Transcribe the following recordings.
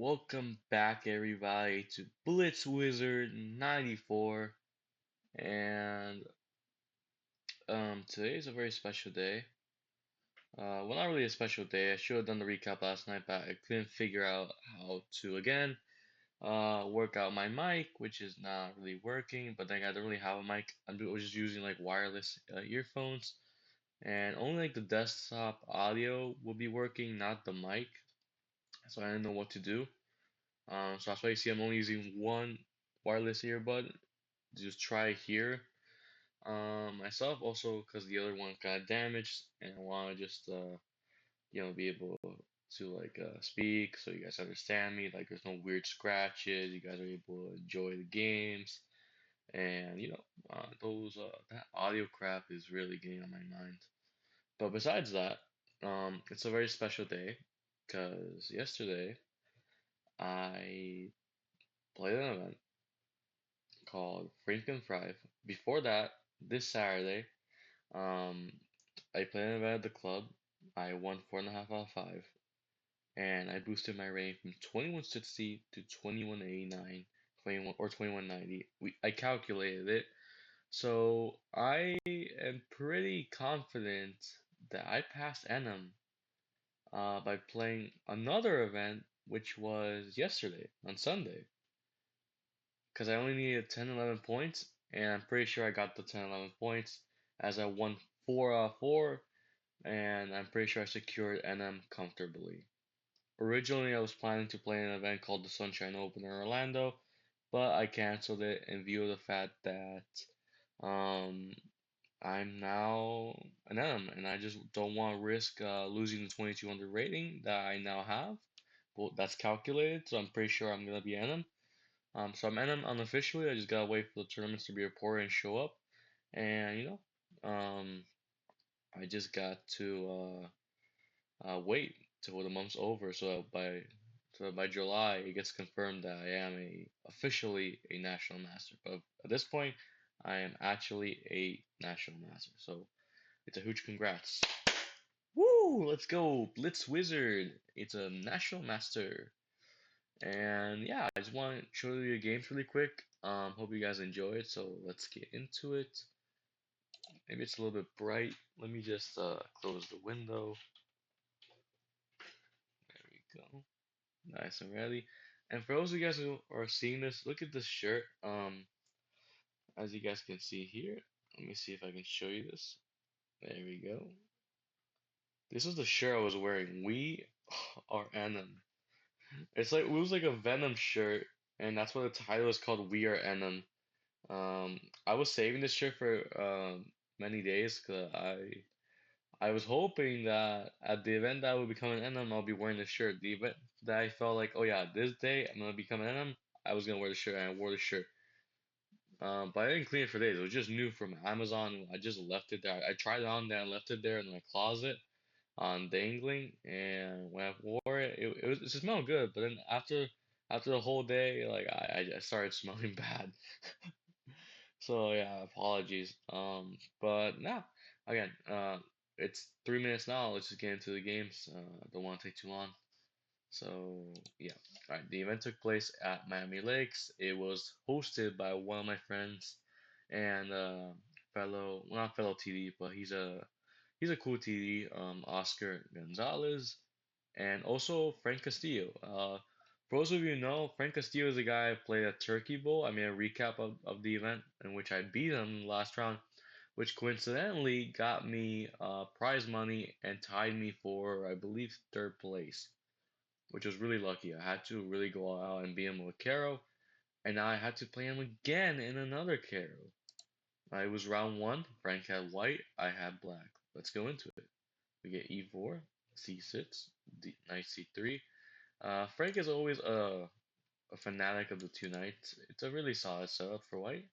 Welcome back everybody to BlitzWizard94 and today is a very special day. Well, not really a special day. I should have done the recap last night, but I couldn't figure out how to again work out my mic, which is not really working. But then I don't really have a mic. I was just using like wireless earphones, and only like the desktop audio will be working, not the mic. So I didn't know what to do. So that's why you see I'm only using one wireless earbud. Just try here. Myself also because the other one got damaged, and I want to just be able to like speak so you guys understand me. Like there's no weird scratches. You guys are able to enjoy the games, and those that audio crap is really getting on my mind. But besides that, it's a very special day because yesterday I played an event called Franken Thrive. Before that, this Saturday, um, I played an event at the club. I won 4.5 out of 5, and I boosted my rating from 2160 to 2189, 21 or 2190. I calculated it, so I am pretty confident that I passed NM by playing another event, which was yesterday on Sunday. Because I only needed 10, 11 points, and I'm pretty sure I got the 10, 11 points as I won 4 out of 4, and I'm pretty sure I secured NM comfortably. Originally, I was planning to play an event called the Sunshine Open in Orlando, but I canceled it in view of the fact that um, I'm now an NM, and I just don't want to risk losing the 2200 rating that I now have. Well, that's calculated, so I'm pretty sure I'm gonna be NM. So I'm NM unofficially. I just gotta wait for the tournaments to be reported and show up. And I just got to wait till the month's over, so by July it gets confirmed that I am officially a national master. But at this point, I am actually a national master. So it's a huge congrats. Woo! Let's go, Blitz Wizard. It's a national master. And yeah, I just want to show you the games really quick. Hope you guys enjoy it. So let's get into it. Maybe it's a little bit bright. Let me just close the window. There we go. Nice and ready. And for those of you guys who are seeing this, look at this shirt. As you guys can see here, let me see if I can show you this. There we go. This is the shirt I was wearing. We are Venom. It was like a Venom shirt, and that's why the title is called We Are Venom. I was saving this shirt for many days because I was hoping that at the event that I would become an NM, I'll be wearing this shirt. The event that I felt like, oh yeah, this day I'm gonna become an NM, I was gonna wear the shirt, and I wore the shirt. But I didn't clean it for days. It was just new from Amazon. I just left it there. I tried it on there and left it there in my closet on dangling. And when I wore it, it smelled good. But then after the whole day, like I started smelling bad. So yeah, apologies. But now again, it's 3 minutes now. Let's just get into the games. Don't want to take too long. So yeah, all right. The event took place at Miami Lakes. It was hosted by one of my friends and well, not fellow TD, but he's a cool TD, Oscar Gonzalez, and also Frank Castillo. For those of you who know, Frank Castillo is the guy I played at Turkey Bowl. I made a recap of the event in which I beat him in the last round, which coincidentally got me prize money and tied me for, I believe, third place, which was really lucky. I had to really go out and beat him with Caro, and now I had to play him again in another Caro. It was round one. Frank had white, I had black. Let's go into it. We get e4, c6, knight c3. Frank is always a fanatic of the two knights. It's a really solid setup for white.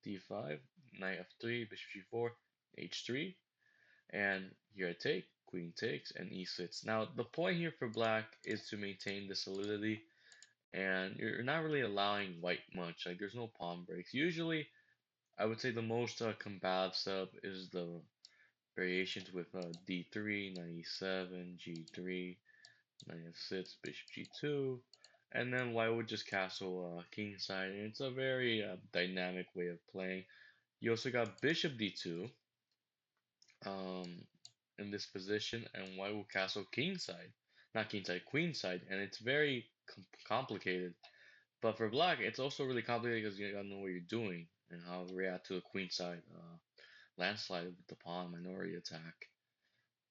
d5, knight f3, bishop g4, h3, and here I take, queen takes, and e6. Now the point here for black is to maintain the solidity, and you're not really allowing white much. Like there's no pawn breaks. Usually, I would say the most combative setup is the variations with d3, knight e7, g3, knight f6, bishop g2, And then white would just castle king side, and it's a very dynamic way of playing. You also got bishop d2 um, in this position, and white will castle king side, not king side, queen side, and it's very complicated. But for black, it's also really complicated because you gotta know what you're doing and how to react to a queen side landslide with the pawn minority attack.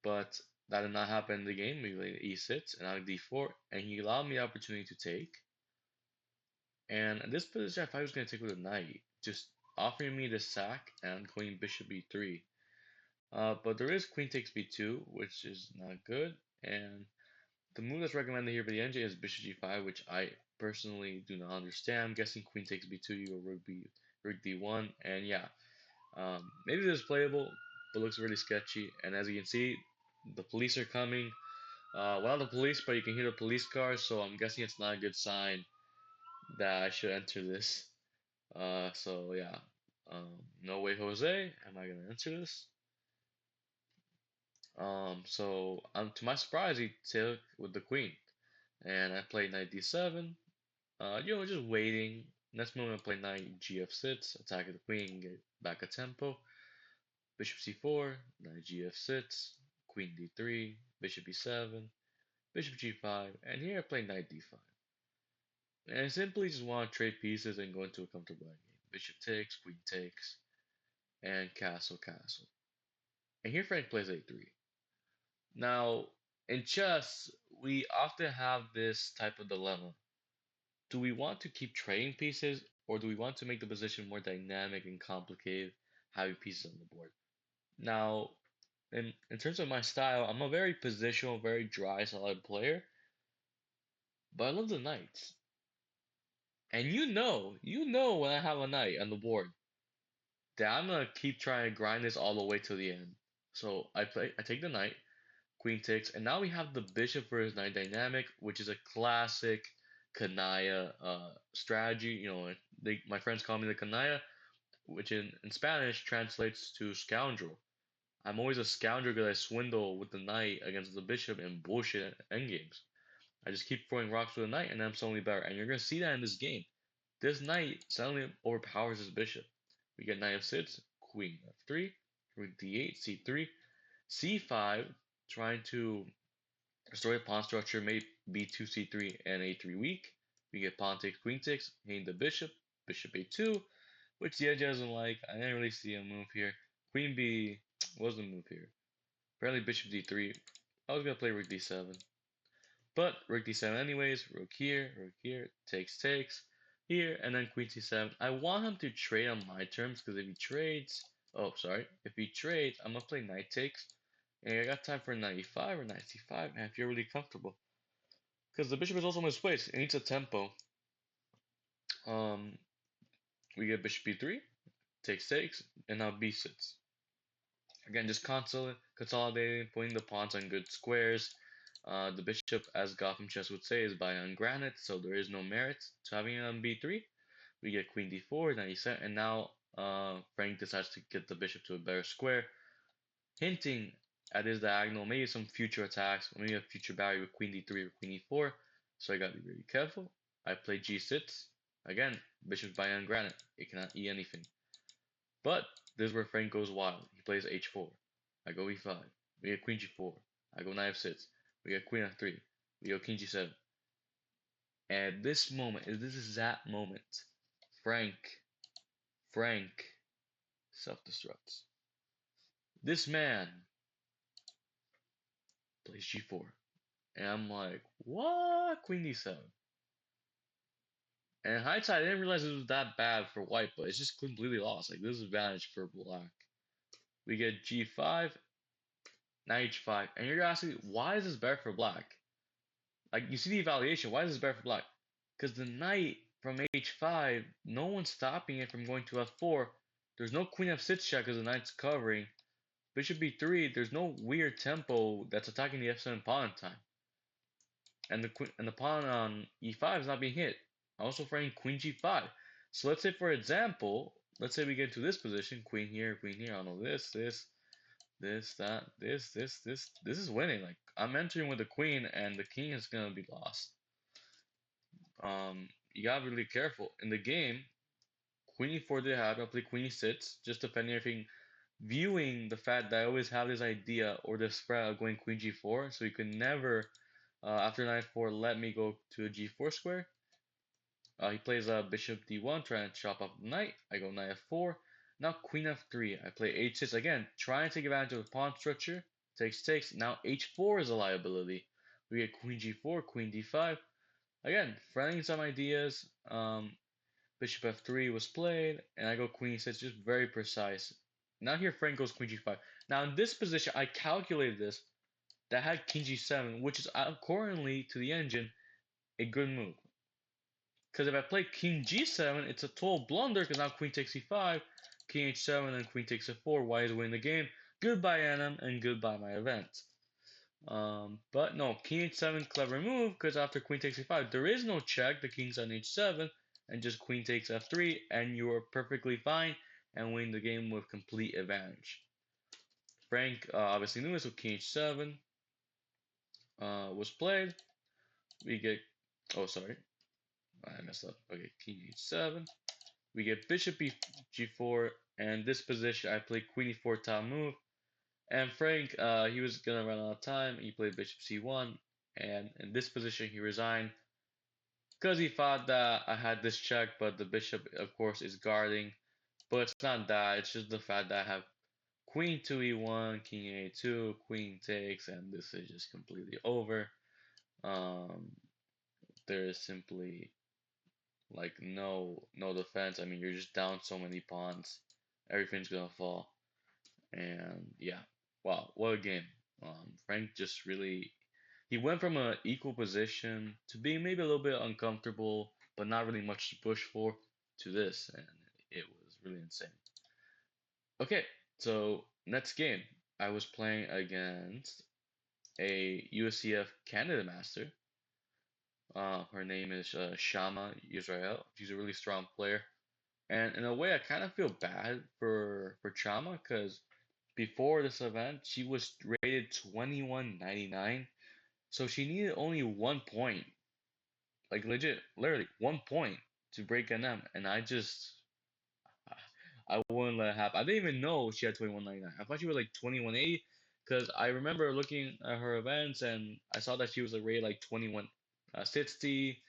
But that did not happen in the game. We played e6 and I d4, and he allowed me the opportunity to take. And in this position, I thought he was going to take with a knight, just offering me the sack and queen bishop b3. But there is queen takes b2, which is not good. And the move that's recommended here by the NJ is bishop g5, which I personally do not understand. I'm guessing queen takes b2, you go rook d1, and yeah, maybe this is playable, but looks really sketchy. And as you can see, the police are coming. Well, not the police, but you can hear the police cars, so I'm guessing it's not a good sign that I should enter this. So yeah, no way, Jose, am I gonna enter this? So to my surprise, he took with the queen, and I played knight d7. Just waiting. Next moment, I play knight gf6, attack the queen, get back a tempo. Bishop c4, knight gf6, queen d3, bishop e7, bishop g5, and here I play knight d5. And I simply just want to trade pieces and go into a comfortable game. Bishop takes, queen takes, and castle, castle. And here Frank plays a3. Now, in chess, we often have this type of dilemma. Do we want to keep trading pieces, or do we want to make the position more dynamic and complicated, having pieces on the board? Now, in terms of my style, I'm a very positional, very dry, solid player, but I love the knights. And you know when I have a knight on the board that I'm gonna keep trying to grind this all the way to the end. So I take the knight, queen takes, and now we have the bishop versus knight dynamic, which is a classic canalla strategy. My friends call me the canalla, which in Spanish translates to scoundrel. I'm always a scoundrel because I swindle with the knight against the bishop in bullshit endgames. I just keep throwing rocks with the knight, and I'm suddenly better. And you're gonna see that in this game. This knight suddenly overpowers his bishop. We get knight f6, queen f3, rook d8, c3, c5, trying to restore the pawn structure, made b2, c3, and a3 weak. We get pawn takes, queen takes, hitting the bishop, bishop a2, which the edge doesn't like. I didn't really see a move here. Queen b, what was the move here? Apparently bishop d3. I was gonna play rook d7. But rook d7 anyways, rook here, takes, here, and then queen c7. I want him to trade on my terms, because if he trades, oh, sorry, if he trades, I'm gonna play knight takes, and I got time for knight e5 or knight c5, and if you're really comfortable. Because the bishop is also misplaced, it needs a tempo. Um, we get bishop b3, takes, and now b6. Again, just consolidating, putting the pawns on good squares. The bishop, as Gotham Chess would say, is by on granite, so there is no merit to having it on b3. We get queen d4, knight e7, and now Frank decides to get the bishop to a better square, hinting at his diagonal, maybe some future attacks, maybe a future battery with queen d3 or queen e4. So I gotta be really careful. I play g6. Again, bishop's by on granite. It cannot eat anything. But this is where Frank goes wild. He plays h4. I go e5. We get queen g4. I go knight f6. We get queen f3. We go king g7. And at this moment, is this exact moment, Frank self-destructs. This man plays g4. And I'm like, what? Queen d7. And in hindsight, I didn't realize it was that bad for white, but it's just completely lost. Like, this is advantage for black. We get g5, knight h5. And you're asking, why is this better for black? Like, you see the evaluation. Why is this better for black? Because the knight from h5, no one's stopping it from going to f4. There's no queen f6 check because the knight's covering. Bishop b3, there's no weird tempo that's attacking the f7 pawn in time. And the pawn on e5 is not being hit. Also framing queen g5. So let's say, for example, let's say we get to this position, queen here, I don't know, this, that, this is winning. Like, I'm entering with the queen, and the king is gonna be lost. you gotta be really careful. In the game, queen e4 did happen. I play queen e6, just defending everything, viewing the fact that I always have this idea or this spread of going queen g4, so you could never, after knight 4, let me go to a g4 square. He plays bishop d1, trying to chop up the knight. I go knight f4. Now queen f3. I play h6 again, trying to take advantage of the pawn structure. Takes. Now h4 is a liability. We get queen g4, queen d5. Again, framing some ideas. Bishop f3 was played, and I go queen e6, just very precise. Now here Frank goes queen g5. Now in this position, I calculated this. That had king g7, which is accordingly to the engine a good move. Because if I play king g7, it's a total blunder because now queen takes e5, king h7, and queen takes f4. White is winning the game. Goodbye NM and goodbye my event. But no, king h7, clever move because after queen takes e5, there is no check. The king's on h7, and just queen takes f3, and you are perfectly fine and win the game with complete advantage. Frank obviously knew this, so king h7 was played. We get, oh sorry, I messed up. Okay, king h7. We get bishop g4, and this position I play queen e4 top move. And Frank, he was gonna run out of time. He played bishop c1, and in this position he resigned because he thought that I had this check, but the bishop, of course, is guarding. But it's not that. It's just the fact that I have queen 2e1, king a2, queen takes, and this is just completely over. Um, there is simply like no defense. I mean, you're just down so many pawns. Everything's gonna fall. And yeah, wow, what a game. Frank just really he went from an equal position to being maybe a little bit uncomfortable, but not really much to push for, to this, and it was really insane. Okay, so next game, I was playing against a USCF Canada Master. Her name is Shama Israel. She's a really strong player. And in a way, I kind of feel bad for Chama because before this event, she was rated 2199, so she needed only 1 point, like legit, literally 1 point to break NM, and I wouldn't let it happen. I didn't even know she had 2199. I thought she was like 2180 because I remember looking at her events and I saw that she was rated like 2160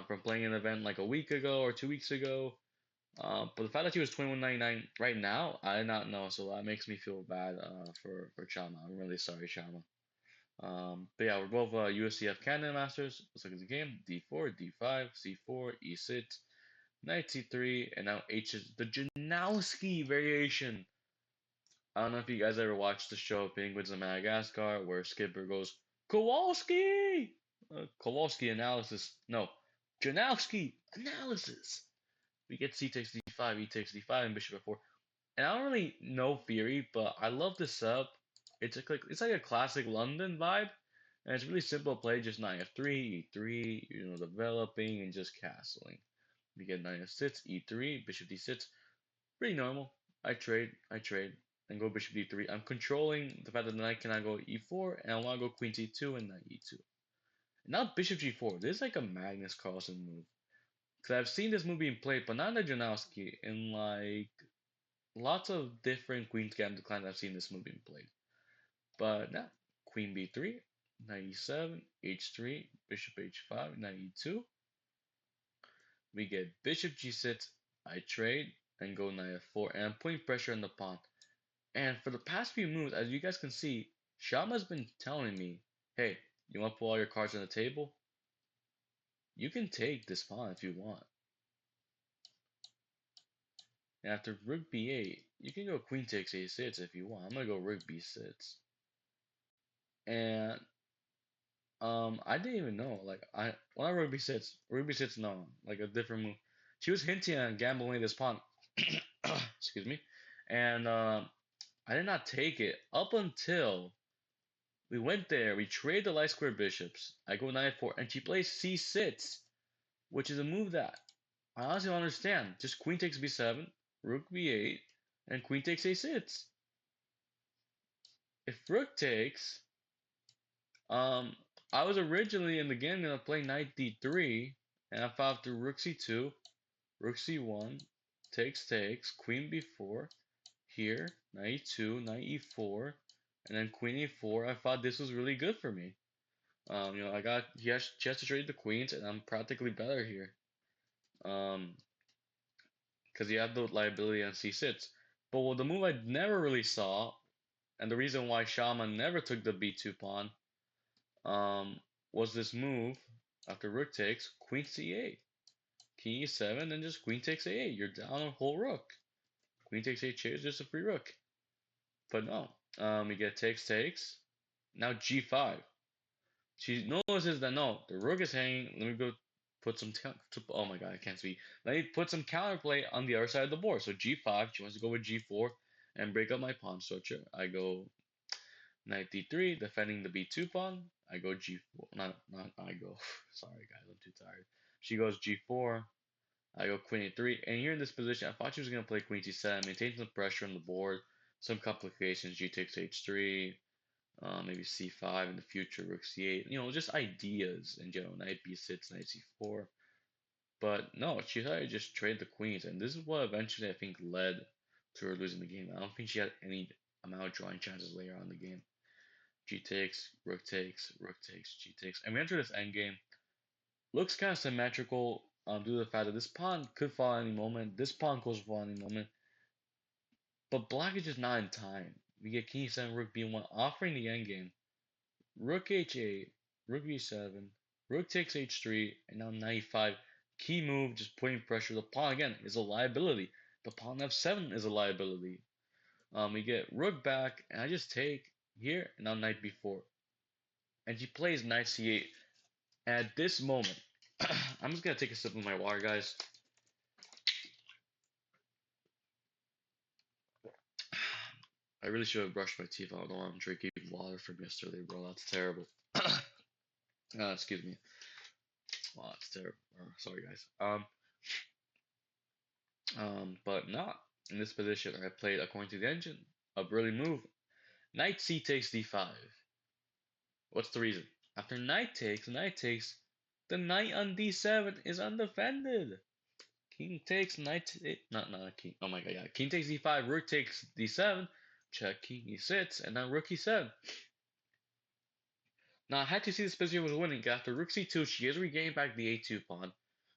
from playing an event like a week ago or 2 weeks ago. But the fact that she was 2199 right now, I did not know, so that makes me feel bad for Chama. I'm really sorry, Chama. But yeah, we're both USCF Canada Masters. Let's look at the game. D4, D5, C4, E6, Knight C3, and now H is the Janowski variation. I don't know if you guys ever watched the show Penguins of Madagascar, where Skipper goes, Kowalski! Kowalski analysis. No, Janowski analysis. We get C takes D5, E takes D5, and Bishop F4. And I don't really know theory, but I love this setup. It's like a classic London vibe, and it's really simple play. Just knight f3, e3, developing and just castling. We get knight f6, e3, bishop d6. Pretty normal. I trade, and go bishop d3. I'm controlling the fact that the knight cannot go e4, and I want to go queen c2 and knight e2. And now bishop g4. This is like a Magnus Carlsen move. Because I've seen this move being played, but not in Janowski, in like lots of different Queen's Gambit declines I've seen this move being played. But now, Queen b3, knight e7, h3, bishop h5, knight e2. We get bishop g6, I trade, and go knight f4, and I'm putting pressure on the pawn. And for the past few moves, as you guys can see, Shama's been telling me, hey, you want to put all your cards on the table? You can take this pawn if you want. And after rook b8, you can go queen takes a6 if you want. I'm gonna go rook b6. And I didn't even know. Like when I rook b6 no, like a different move. She was hinting at gambling this pawn. Excuse me. And I did not take it up until we went there. We trade the light square bishops. I go knight 4, and she plays c6, which is a move that I honestly don't understand. Just queen takes b7, rook b8, and queen takes a6. If rook takes, I was originally in the game gonna play knight d3, And if after rook c2, rook c1, takes, queen b4, here, knight e2, knight e4, and then queen e4. I thought this was really good for me. I got she has to trade the queens, and I'm practically better here. Because you have the liability on c6. But the move I never really saw, and the reason why Shaman never took the b2 pawn, was this move after rook takes, queen c8, king e7, and just queen takes a8. You're down a whole rook. Queen takes a8 is just a free rook. But no, we get takes. Now g5. She notices that no, the rook is hanging. Let me go put some. Oh my god, I can't speak. Let me put some counterplay on the other side of the board. So g5. She wants to go with g4 and break up my pawn structure. I go knight d3, defending the b2 pawn. I go g4. Not I go. Sorry guys, I'm too tired. She goes g4. I go queen e3. And here in this position, I thought she was gonna play queen c7, maintain some pressure on the board, some complications. G takes h3. Maybe c5 in the future, rook c8. Just ideas in general. Knight b6, knight c4. But no, she decided to just trade the queens, and this is what eventually I think led to her losing the game. I don't think she had any amount of drawing chances later on in the game. G takes, rook takes, G takes. And we enter this endgame. Looks kind of symmetrical due to the fact that this pawn could fall at any moment. This pawn could fall at any moment. But black is just not in time. We get king e7, rook b1, offering the endgame. Rook h8, rook b7, rook takes h3, and now knight e5. Key move, just putting pressure. The pawn again is a liability. The pawn f7 is a liability. We get rook back, and I just take here, and now knight b4. And she plays knight c8. And at this moment, I'm just gonna take a sip of my water, guys. I really should have brushed my teeth. I don't know why I'm drinking water from yesterday, bro. That's terrible. Excuse me. Wow, that's terrible. Sorry, guys. But not in this position. I played according to the engine. A brilliant move. Knight c takes d5. What's the reason? After knight takes, the knight on d7 is undefended. King takes knight. Not king. Oh my god, yeah. King takes d5. Rook takes d7. Check king e6, and then rook e7. Now I had to see this position was winning. After rook c2, she has regained back the a2 pawn.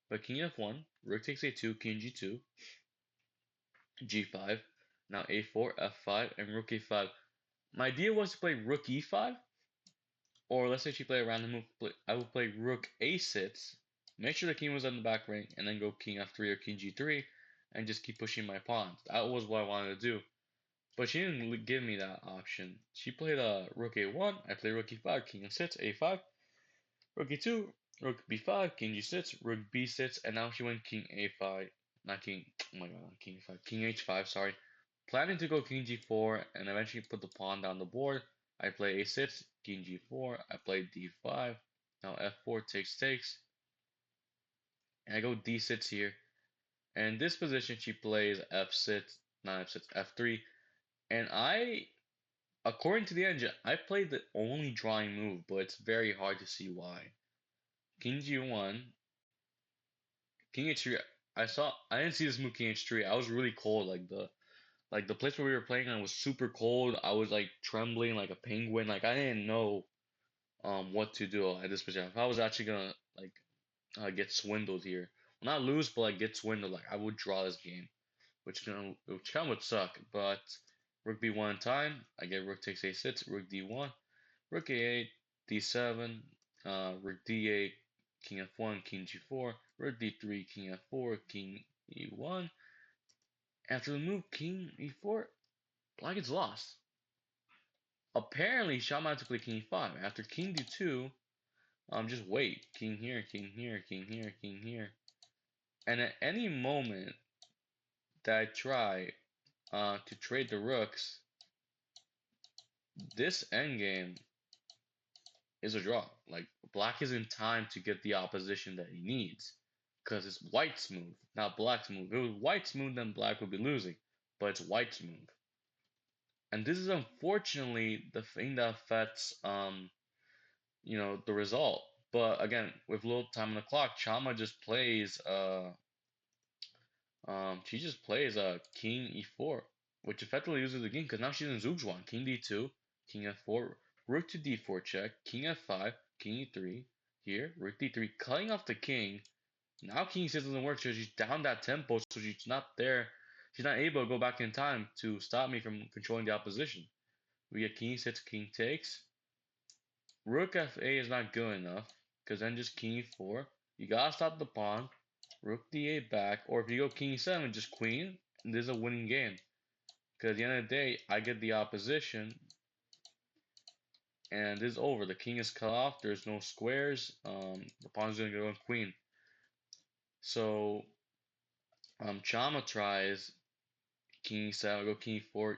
But king f1, rook takes a2, king g2, g5. Now a4, f5, and rook e5. My idea was to play rook e5, or let's say she played a random move. I would play rook a6, make sure the king was on the back rank, and then go king f3 or king g3, and just keep pushing my pawns. That was what I wanted to do. But she didn't give me that option. She played rook a1, I played rook e5, king f6, a5, rook e2, rook b5, king g6, rook b6, and now she went king a5, not king, oh my god, not king a5, king h5, sorry. Planning to go king g4 and eventually put the pawn down the board. I play a6, king g4, I play d5, now f4 takes, and I go d6 here. And in this position, she plays f6, not f6, f3, and according to the engine, I played the only drawing move, but it's very hard to see why. King g1, king h3. I didn't see this move king h3. I was really cold. Like the place where we were playing on was super cold. I was like trembling like a penguin. Like I didn't know what to do at this position. If I was actually gonna like get swindled here, well, not lose, but like get swindled. Like I would draw this game, which kind of would suck. But rook b1 in time. I get rook takes a6, rook d1, rook a8, d7, rook d8, king f1, king g4, rook d3, king f4, king e1. After the move king e4, black is lost. Apparently, Shaman had to play king e5. After king d2, just wait. King here, king here, king here, king here. And at any moment that I try to trade the rooks, this endgame is a draw. Like, black is in time to get the opposition that he needs. Because it's white's move, not black's move. If it was white's move, then black would be losing. But it's white's move. And this is unfortunately the thing that affects the result. But again, with little time on the clock, Chama just plays she just plays King E4, which effectively loses the game because now she's in Zugzwang. King D2, King F4, Rook to D4 check, King F5, King E3 here, Rook D3, cutting off the king. Now King E6 doesn't work, so she's down that tempo, so she's not there. She's not able to go back in time to stop me from controlling the opposition. We get King E6, King takes. Rook F8 is not good enough, because then just King E4. You gotta stop the pawn. Rook D8 back, or if you go King E7, just Queen. And this is a winning game. Because at the end of the day, I get the opposition, and this is over. The king is cut off. There's no squares. The pawn's gonna go in Queen. So Chama tries King E7, I go King E4,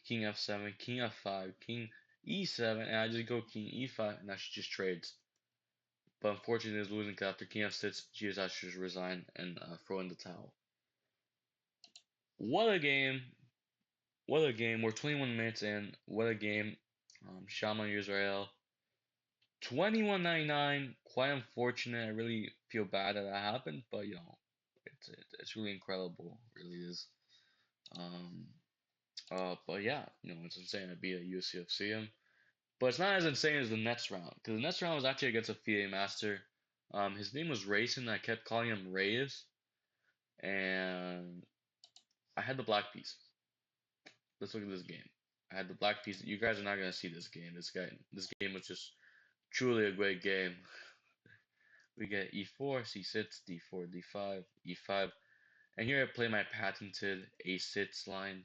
King F7, King F5, King E7, and I just go King E5, and now she just trades. But unfortunately, it's losing because after King F6, she just has to just resign and throw in the towel. What a game! What a game! We're 21 minutes in. What a game! Shama Israel. 21.99. Quite unfortunate. I really feel bad that that happened, but you know, it's really incredible. It really is. Um, but yeah, you know, it's insane to be a UCFC him. But it's not as insane as the next round, because the next round was actually against a FIA master. His name was Rayson. I kept calling him Reyes, and I had the black piece. Let's look at this game. I had the black piece. You guys are not gonna see this game. This game was just truly a great game. We get E4, C6, D4, D5, E5, and here I play my patented A6 line.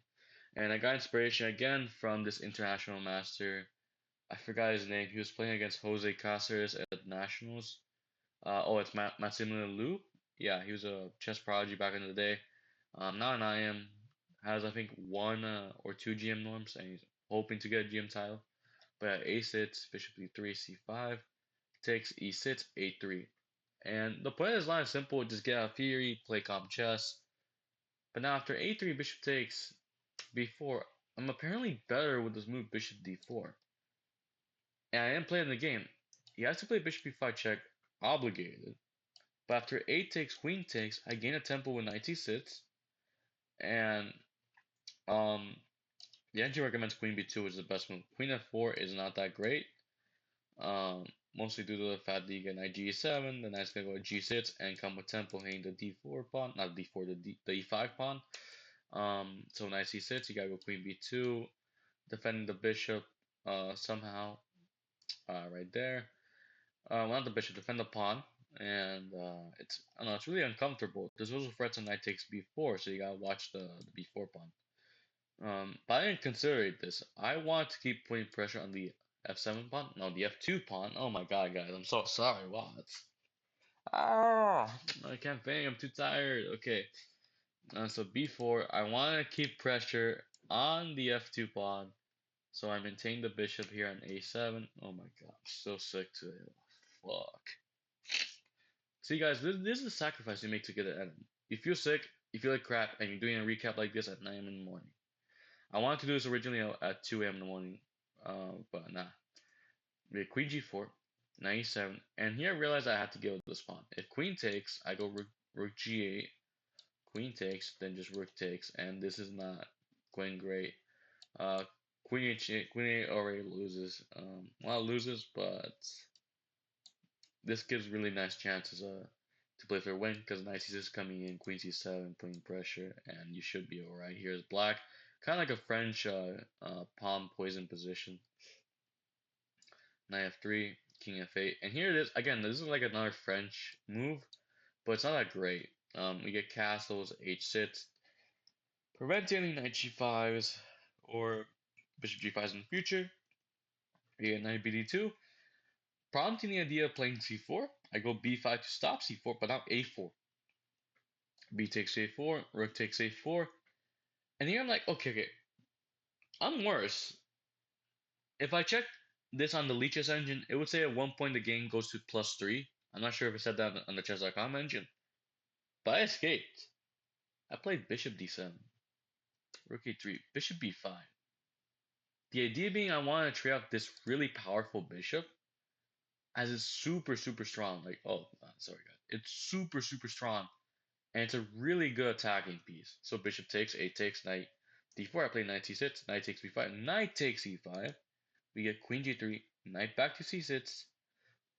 And I got inspiration again from this international master. I forgot his name. He was playing against Jose Caceres at Nationals. Oh, it's Maximilian Liu. Yeah, he was a chess prodigy back in the day. Now an IM has I think one or two GM norms, and he's hoping to get a GM title. But at A6, Bishop E3, C5, takes E6, A3. And the play of this line is simple: just get out of theory, play calm chess. But now after A3, Bishop takes B4. I'm apparently better with this move, Bishop D4. And I am playing the game. He has to play Bishop B5 check, obligated. But after 8 takes, Queen takes, I gain a tempo with knight C6. And the entry recommends Queen B2, which is the best move. Queen F4 is not that great. Mostly due to the fact that you get knight G7, the knight's gonna go to G6 and come with tempo hitting the D4 pawn, not D4, the E5 pawn. So knight C6, you gotta go Queen B2, defending the bishop somehow right there. Well, not the bishop, defend the pawn, and I don't know, it's really uncomfortable. There's also threats on knight takes b4, so you gotta watch the b4 pawn. But I didn't consider this. I want to keep putting pressure on the f7 pawn, no, the f2 pawn. Oh my god, guys, I'm so sorry. Wow, I can't think. I'm too tired. Okay, so b4. I want to keep pressure on the f2 pawn, so I maintain the bishop here on a7. Oh my god, I'm so sick today. Fuck. See, guys, this is the sacrifice you make to get an NM. You feel sick, you feel like crap, and you're doing a recap like this at 9 a.m. in the morning. I wanted to do this originally at 2 a.m. in the morning, but nah. We had Queen G4, knight E7, and here I realized I had to give this pawn. If Queen takes, I go Rook G8, Queen takes, then just Rook takes, and this is not going great. Uh, Queen H8, Queen 8 already loses. Well, it loses, but this gives really nice chances to play for a win because knight c6 coming in, queen c7 putting pressure, and you should be alright. Here's black, kind of like a French pawn poison position. Knight f3, king f8, and here it is again. This is like another French move, but it's not that great. We get castles, h6, preventing any knight g5s or bishop g5s in the future. We get knight bd2, prompting the idea of playing c4. I go b5 to stop c4, but now a4. B takes a4, rook takes a4, and here I'm like, okay, I'm worse. If I check this on the Leech's engine, it would say at one point the game goes to +3. I'm not sure if it said that on the chess.com engine, but I escaped. I played bishop d7, rook e3, bishop b5. The idea being I want to trade off this really powerful bishop. as it's super strong. Like, oh, sorry, guys. It's super strong, and it's a really good attacking piece. So bishop takes, a takes, knight d4. I play knight c6, knight takes b5, knight takes e5. We get queen g3, knight back to c6,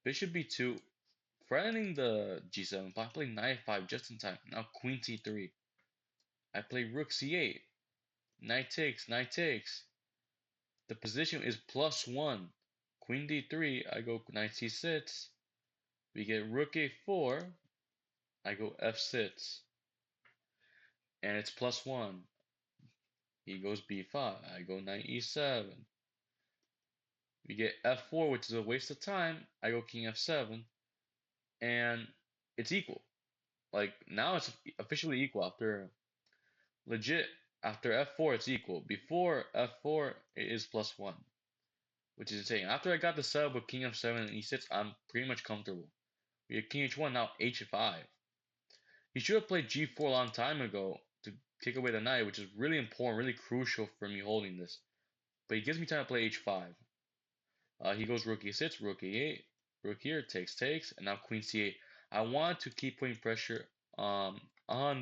bishop b2, threatening the g7 pawn. I play knight f5 just in time. Now queen c3. I play rook c8, knight takes, knight takes. The position is +1. Queen d3, I go knight c6. We get rook a4, I go f6. And it's +1. He goes b5, I go knight e7. We get f4, which is a waste of time. I go king f7. And it's equal. Like, now it's officially equal after legit. After f4, it's equal. Before f4, it is +1, which is insane. After I got the sub with king f7 and e6, I'm pretty much comfortable. We have king h1, now h5. He should have played g4 a long time ago to take away the knight, which is really important, really crucial for me holding this. But he gives me time to play h5. He goes rook e6, rook e8, rook here, takes, and now queen c8. I want to keep putting pressure on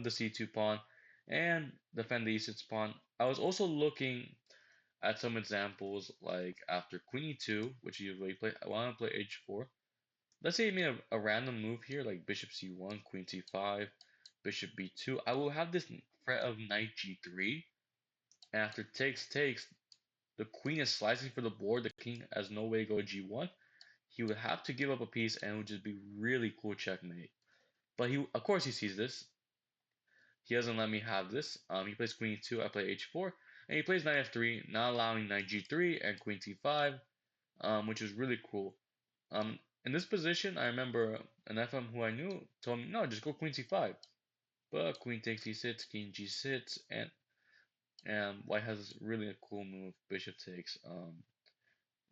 the c2 pawn and defend the e6 pawn. I was also looking at some examples like after queen e2, which you usually play. I want to play h4. Let's say he made a random move here, like bishop c1, queen c5, bishop b2. I will have this threat of knight g3. And after takes, the queen is slicing for the board. The king has no way to go g1. He would have to give up a piece, and it would just be really cool checkmate. But of course, he sees this. He doesn't let me have this. He plays queen e2. I play h4, and he plays knight f3, not allowing knight g3 and queen c5, which is really cool. In this position, I remember an FM who I knew told me, no, just go queen c5. But queen takes e6, king g6, and white has really a cool move, bishop takes,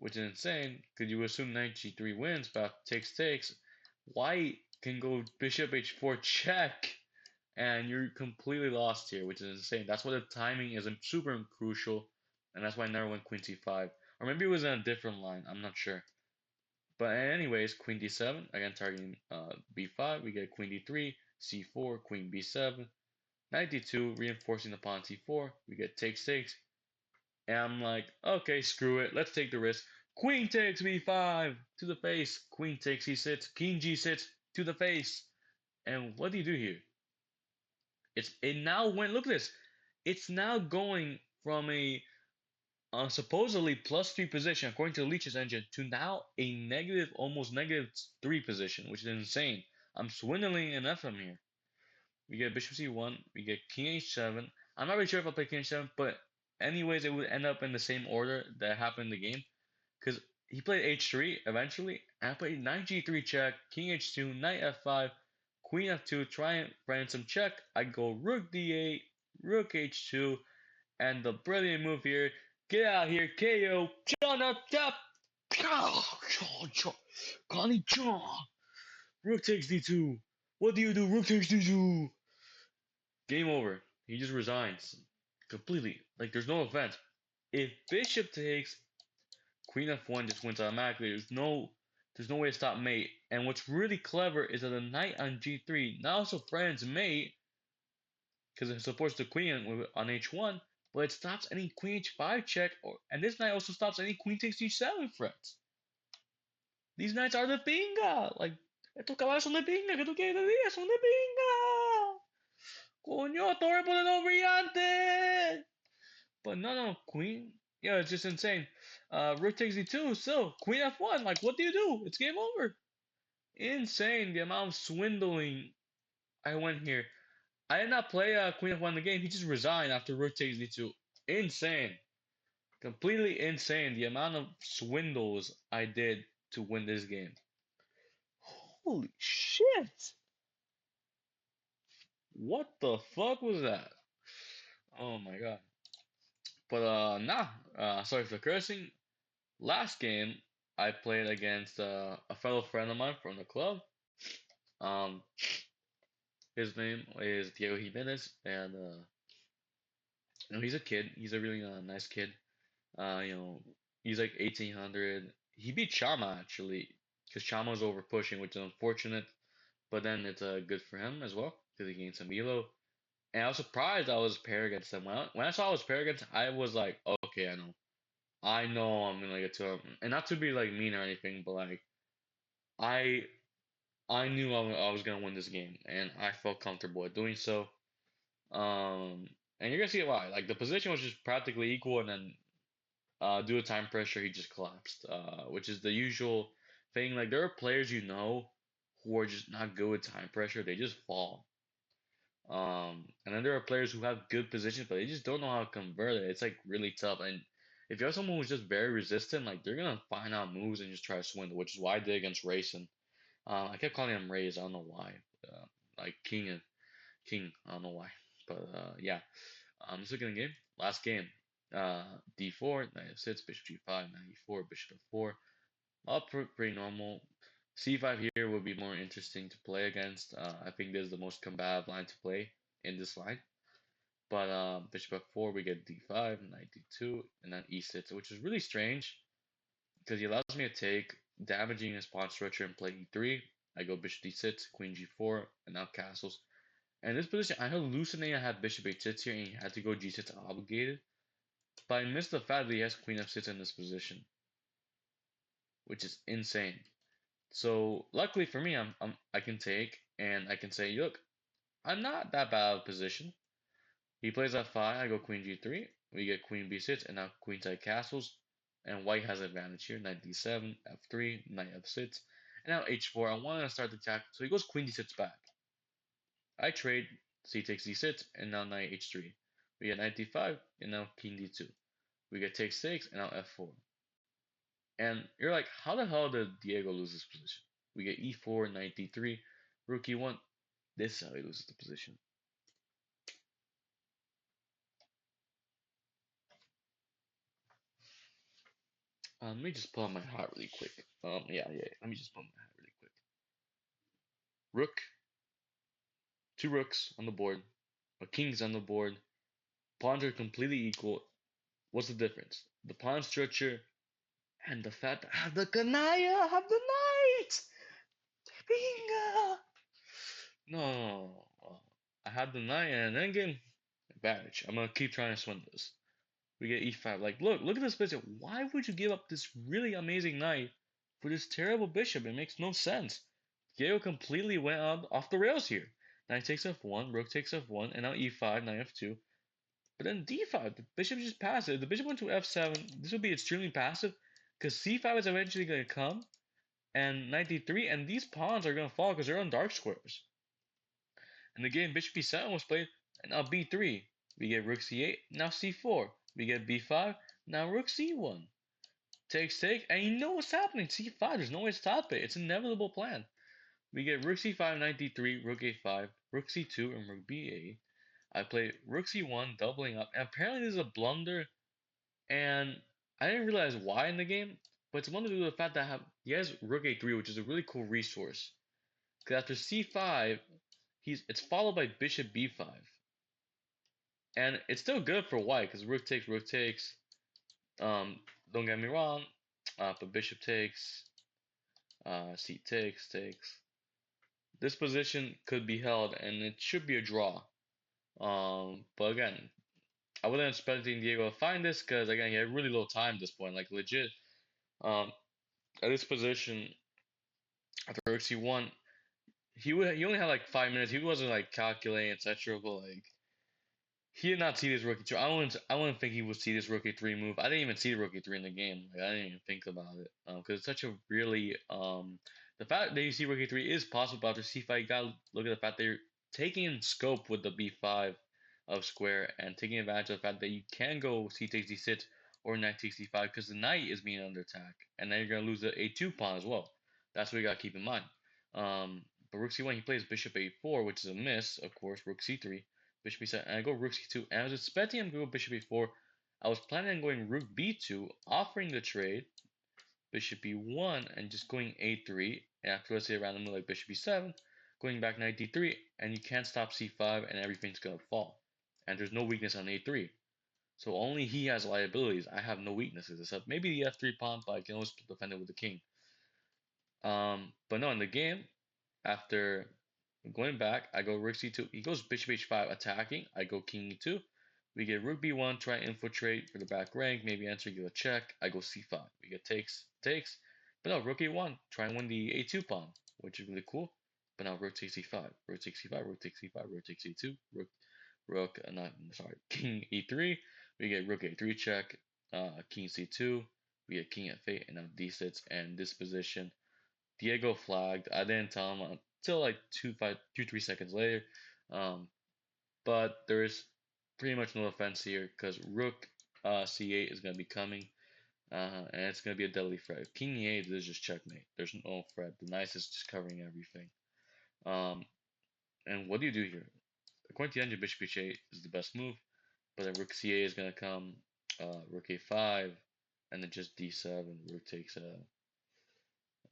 which is insane because you assume knight g3 wins, but takes. White can go bishop h4 check, and you're completely lost here, which is insane. That's why the timing is super crucial, and that's why I never went queen c5. Or maybe it was in a different line, I'm not sure. But anyways, queen d7, again targeting b5, we get queen d3, c4, queen b7, knight d2, reinforcing the pawn c4, we get takes, and I'm like, okay, screw it, let's take the risk. Queen takes b5 to the face, queen takes e6, king g6 to the face. And what do you do here? It now went, look at this, it's now going from a supposedly +3 position, according to the Leech's engine, to now a negative, almost -3 position, which is insane. I'm swindling an FM here. We get bishop c1, we get king h7. I'm not really sure if I'll play king h7, but anyways, it would end up in the same order that happened in the game. Because he played h3 eventually, and I played knight g3 check, king h2, knight f5, queen f2, try and find some check. I go rook d8, rook h2, and the brilliant move here, get out here, KO, John up top. Connie John. Rook takes d2. What do you do? Rook takes d2. Game over. He just resigns completely. Like there's no offense. If bishop takes, queen f1 just wins automatically. There's no way to stop mate. And what's really clever is that the knight on g3 now also friends mate because it supports the queen on h1, but it stops any queen h5 check, and this knight also stops any queen takes h7 threats. These knights are de pinga! Like, estos caballos son de pinga, ¿qué tú quieres que diga? Son de pinga! Coño, torre poderoso brillante! But no, queen. Yeah, it's just insane. Rook takes d2, so queen f1. Like, what do you do? It's game over. Insane the amount of swindling I went here. I did not play Queen f1 in the game. He just resigned after rook takes d2. Insane. Completely insane the amount of swindles I did to win this game. Holy shit. What the fuck was that? Oh my god. But sorry for cursing. Last game I played against a fellow friend of mine from the club. Um his name is Diego Jimenez, and he's a kid. He's a really nice kid. He's like 1800. He beat Chama actually. because Chama's over pushing, which is unfortunate. But then it's good for him as well because he gained some elo. And I was surprised I was paired against him. When I saw I was paired against, I was like, okay, I know I'm gonna get to him, and not to be like mean or anything, but like I I knew I was gonna win this game, and I felt comfortable at doing so. And you're gonna see why. Like the position was just practically equal, and then due to time pressure, he just collapsed, which is the usual thing. Like there are players who are just not good with time pressure; they just fall. And then there are players who have good positions, but they just don't know how to convert it. It's like really tough. And if you have someone who's just very resistant, like they're gonna find out moves and just try to swing, which is why I did against Rayson. I kept calling him Rays. I don't know why. Like King and King. I don't know why. But yeah. Let's look at the game. Last game. D4, knight f6, bishop g5, knight e4, bishop f4. All pretty normal. C5 here would be more interesting to play against. I think this is the most combative line to play in this line. But bishop f4, we get d5, knight d2, and then e6, which is really strange because he allows me to take, damaging his pawn structure and play e3. I go bishop d6, queen g4, and now castles. And in this position, I hallucinated I had bishop h6 here, and he had to go g6 obligated. But I missed the fact that he has queen f6 in this position, which is insane. So luckily for me, I can take and I can say, look, I'm not that bad of a position. He plays f5, I go queen g3, we get queen b6, and now queenside castles, and white has advantage here, knight d7, f3, knight f6, and now h4. I want to start the attack, so he goes queen d6 back. I trade, c takes d6, and now knight h3. We get knight d5, and now king d2. We get take 6, and now f4. And you're like, how the hell did Diego lose this position? We get e4, knight d3, rook e1. This is how he loses the position. Let me just pull out my hat really quick. Yeah. Let me just pull my hat really quick. Rook, two rooks on the board, a king's on the board. Pawns are completely equal. What's the difference? The pawn structure and the fact that I have the Kanaya, I have the knight. Bingo! No, I had the knight and then game advantage. I'm gonna keep trying to swing this. We get e5. Like, look at this position. Why would you give up this really amazing knight for this terrible bishop? It makes no sense. Diego completely went off the rails here. Knight takes f1, rook takes f1, and now e5, knight f2. But then d5, the bishop just passive. If the bishop went to f7, this would be extremely passive because c5 is eventually going to come, and knight d3, and these pawns are going to fall because they're on dark squares. And the game bishop e7 was played, and now b3. We get rook c8, now c4. We get b5, now rook c1. Take, and you know what's happening. c5, there's no way to stop it. It's an inevitable plan. We get rook c5, knight d3, rook a5, rook c2, and rook b8. I play rook c1, doubling up, and apparently this is a blunder, and I didn't realize why in the game, but it's one to do with the fact that he has rook a3, which is a really cool resource. Because after c5, it's followed by bishop b5. And it's still good for white, because rook takes, rook takes. Don't get me wrong, but bishop takes, c takes. This position could be held, and it should be a draw. But again, I wasn't expecting Diego to find this, because again, he had really little time at this point, like legit. Um, at this position, after rook c1, he only had like 5 minutes. He wasn't like calculating, etc. But like he did not see this rookie two. I wouldn't think he would see this rookie three move. I didn't even see the rookie three in the game. Like, I didn't even think about it because it's such a really the fact that you see rookie three is possible. But after c5, you gotta look at the fact that you're taking in scope with the b5 of square and taking advantage of the fact that you can go c takes d6 or knight takes d5 because the knight is being under attack, and then you're gonna lose the a2 pawn as well. That's what you gotta keep in mind. But rook c1, he plays bishop a4, which is a miss, of course. Rook c3. Bishop e7, and I go rook c2, and I was expecting him to go bishop e4. I was planning on going rook b2, offering the trade, bishop e1, and just going a3, and after let's say randomly like bishop e7, going back knight d3, and you can't stop c5, and everything's gonna fall. And there's no weakness on a3. So only he has liabilities. I have no weaknesses, except maybe the f3 pawn, but I can always defend it with the king. But no, in the game, after going back, I go rook c2. He goes bishop h5 attacking. I go king e2. We get rook b1, try and infiltrate for the back rank, maybe answer, give a check. I go c5. We get takes. But no, rook a1, try and win the a2 pawn, which is really cool. But now rook takes c5, rook takes c5, rook takes c5, rook takes e2, not sorry, king e3. We get rook a3 check, king c2. We get king f8, and now d6. And this position, Diego flagged. I didn't tell him until like 3 seconds later. Um, but there is pretty much no offense here because rook c8 is going to be coming, and it's going to be a deadly threat. If king e8 is just checkmate. There's no threat. The knight is just covering everything. Um, and what do you do here? According to the engine, bishop h8 is the best move, but then rook c8 is going to come, rook a5, and then just d7. Rook takes I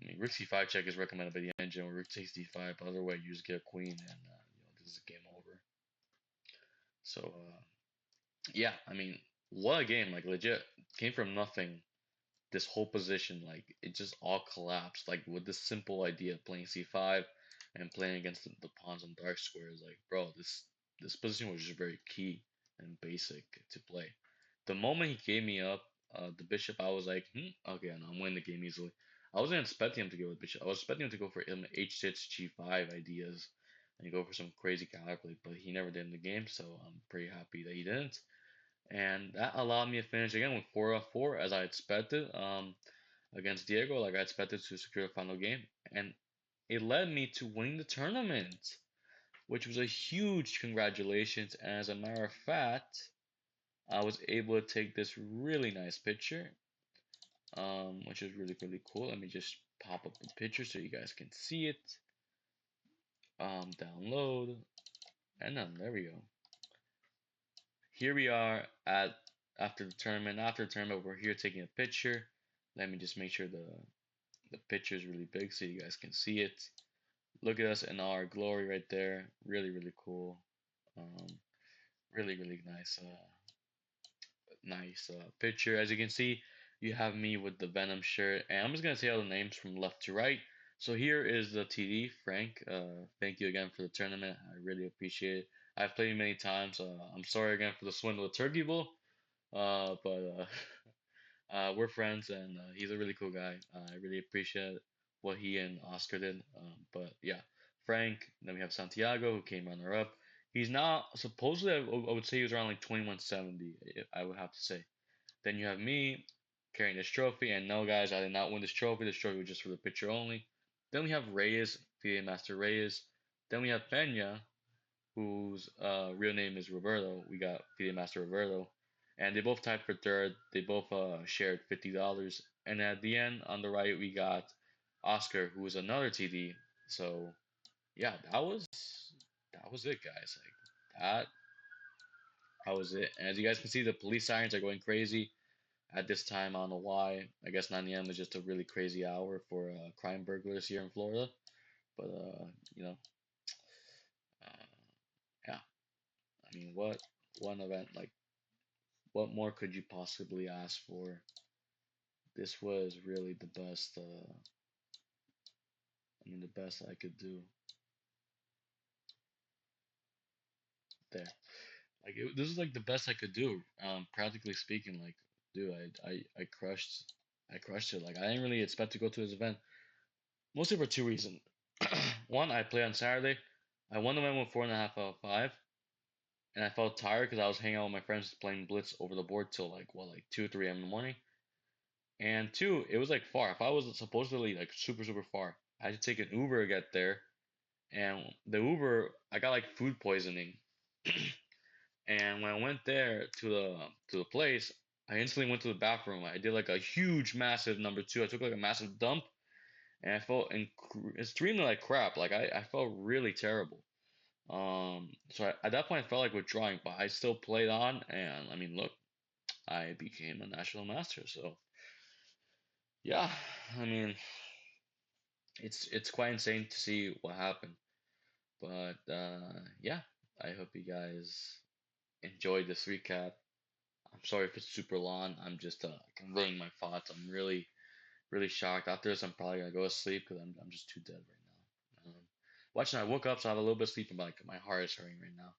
mean, rook c5 check is recommended by the engine, or rook takes d5. But other way, you just get a queen, and this is game over. So yeah, I mean, what a game! Like legit, came from nothing. This whole position, like it just all collapsed. Like with this simple idea of playing c5 and playing against the pawns on dark squares. Like, bro, this position was just very key and basic to play. The moment he gave me up the bishop, I was like, okay, no, I'm winning the game easily. I wasn't expecting him to go with bishop. I was expecting him to go for h6, g5 ideas and go for some crazy counterplay, but he never did in the game. So I'm pretty happy that he didn't, and that allowed me to finish again with 4-4 as I expected. Against Diego, like I expected to secure the final game, and it led me to winning the tournament, which was a huge congratulations. And as a matter of fact, I was able to take this really nice picture, which is really cool. Let me just pop up the picture so you guys can see it. Download, and then there we go. Here we are at after the tournament. After the tournament, we're here taking a picture. Let me just make sure the picture is really big so you guys can see it. Look at us in our glory right there. Really cool. Um, really nice picture. As you can see, you have me with the Venom shirt, and I'm just gonna say all the names from left to right. So here is the TD, Frank. Thank you again for the tournament. I really appreciate it. I've played many times. I'm sorry again for the swindle of Turkey Bowl. But we're friends, and he's a really cool guy. I really appreciate what he and Oscar did. But yeah, Frank. Then we have Santiago, who came runner up. He's now supposedly, I would say he was around like 2170. I would have to say. Then you have me carrying this trophy, and no, guys, I did not win this trophy. This trophy was just for the picture only. Then we have Reyes, FIDE Master Reyes. Then we have Pena, whose real name is Roberto. We got FIDE Master Roberto, and they both tied for third. They both shared $50. And at the end, on the right, we got Oscar, who was another TD. So yeah, that was it, guys. Like that was it. And as you guys can see, the police sirens are going crazy at this time. I don't know why. I guess 9 a.m. is just a really crazy hour for crime burglars here in Florida. But you know, uh, yeah. I mean, what one event like? What more could you possibly ask for? This was really the best. I mean, the best I could do there. Like this is like the best I could do. Practically speaking, like, dude, I crushed it. Like I didn't really expect to go to this event, mostly for two reasons. One, I played on Saturday. I won the event with 4.5 out of 5, and I felt tired because I was hanging out with my friends playing Blitz over the board till like what, like 2, 3 a.m. in the morning. And two, it was like far. If I was supposedly like super far, I had to take an Uber to get there. And the Uber, I got like food poisoning. And when I went there to the place, I instantly went to the bathroom. I did like a huge, massive number two. I took like a massive dump, and I felt extremely like crap. Like I felt really terrible. So at that point, I felt like withdrawing, but I still played on. And I mean, look, I became a national master. So yeah, I mean, it's quite insane to see what happened. But yeah, I hope you guys enjoyed this recap. I'm sorry if it's super long. I'm just conveying my thoughts. I'm really shocked. After this, I'm probably gonna go to sleep because I'm just too dead right now. Watching, I woke up, so I have a little bit of sleep, and like my heart is hurting right now.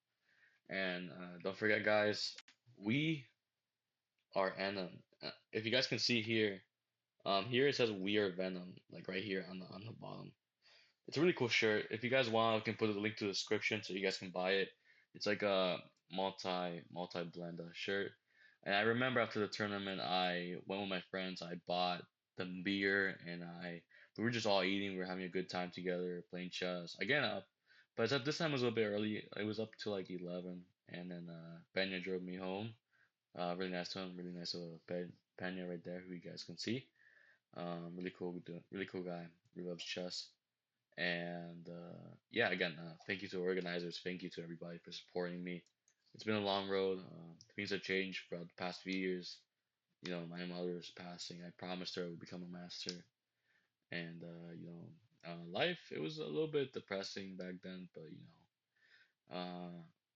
And don't forget, guys, we are Venom. If you guys can see here, here it says we are Venom, like right here on the bottom. It's a really cool shirt. If you guys want, I can put a link to the description so you guys can buy it. It's like a multi blend shirt. And I remember after the tournament, I went with my friends. I bought the beer, and we were just all eating. We were having a good time together, playing chess. I get up, but at this time it was a little bit early. It was up to like 11, and then Benya drove me home. Really nice to him. Really nice Benya right there, who you guys can see. Really cool, really cool guy. Really loves chess. And yeah, again, thank you to the organizers. Thank you to everybody for supporting me. It's been a long road. Things have changed throughout the past few years. You know, my mother's passing. I promised her I would become a master. And life, it was a little bit depressing back then, but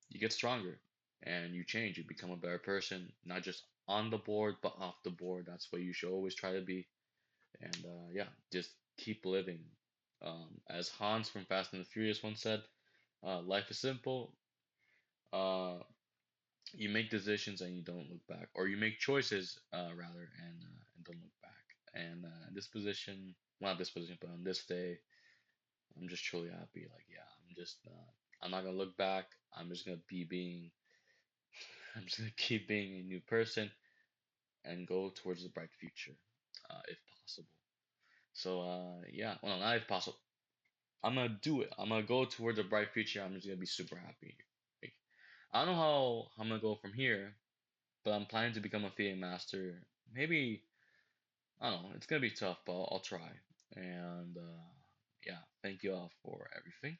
you get stronger and you change. You become a better person, not just on the board, but off the board. That's what you should always try to be. And yeah, just keep living. As Hans from Fast and the Furious once said, life is simple. Uh, you make decisions and you don't look back, or you make choices rather, and don't look back. And in this position, well, not this position, but on this day, I'm just truly happy. Like, yeah, I'm not gonna look back. I'm just gonna be being, I'm just gonna keep being a new person and go towards the bright future, if possible. So, yeah, well, not if possible. I'm gonna do it. I'm gonna go toward the bright future. I'm just gonna be super happy. Like, I don't know how I'm gonna go from here, but I'm planning to become a FA master. Maybe I don't know. It's gonna be tough, but I'll try. And yeah, thank you all for everything.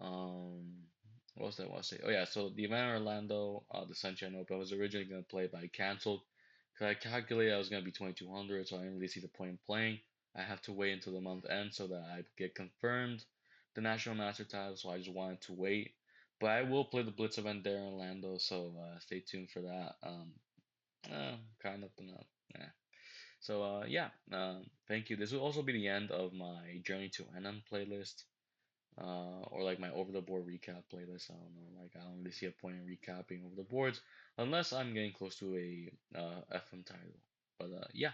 Um, what was that? What was I say? Oh yeah, so the event in Orlando, the Sunshine Open, I was originally gonna play, but I canceled because I calculated I was gonna be 2200, so I didn't really see the point in playing. I have to wait until the month ends so that I get confirmed the National Master title, so I just wanted to wait. But I will play the Blitz event there in Orlando, so stay tuned for that. Kind of, but not. Yeah. So yeah, thank you. This will also be the end of my Journey to NM playlist, or like my over the board recap playlist. I don't know, like I don't really see a point in recapping over the boards unless I'm getting close to a FM title. But yeah,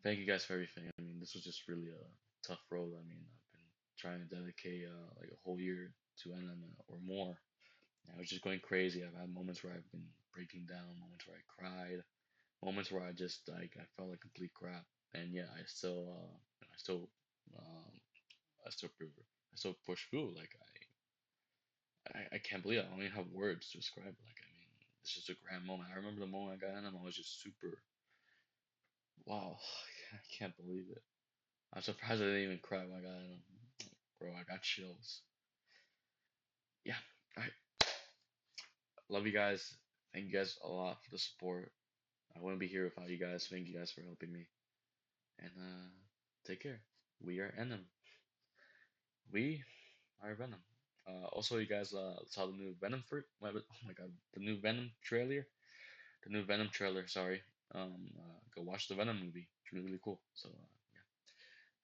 thank you guys for everything. I mean, this was just really a tough road. I mean, I've been trying to dedicate like a whole year to NM or more. I was just going crazy. I've had moments where I've been breaking down, moments where I cried, moments where I just like I felt like complete crap. And yeah, um, I still I still push through. Like I can't believe it. I don't even have words to describe it. Like, I mean, it's just a grand moment. I remember the moment I got in them, I was just super, wow, I can't believe it. I'm surprised I didn't even cry when I got in them. Bro, I got chills. Yeah, all right. Love you guys. Thank you guys a lot for the support. I wouldn't be here without you guys. Thank you guys for helping me. And take care. We are Venom. We are Venom. Also, you guys saw the new Venom fruit. Oh my god, the new Venom trailer. The new Venom trailer. Sorry. Go watch the Venom movie. It's really really cool. So yeah,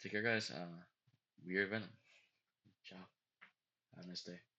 take care, guys. We are Venom. Ciao. Have a nice day.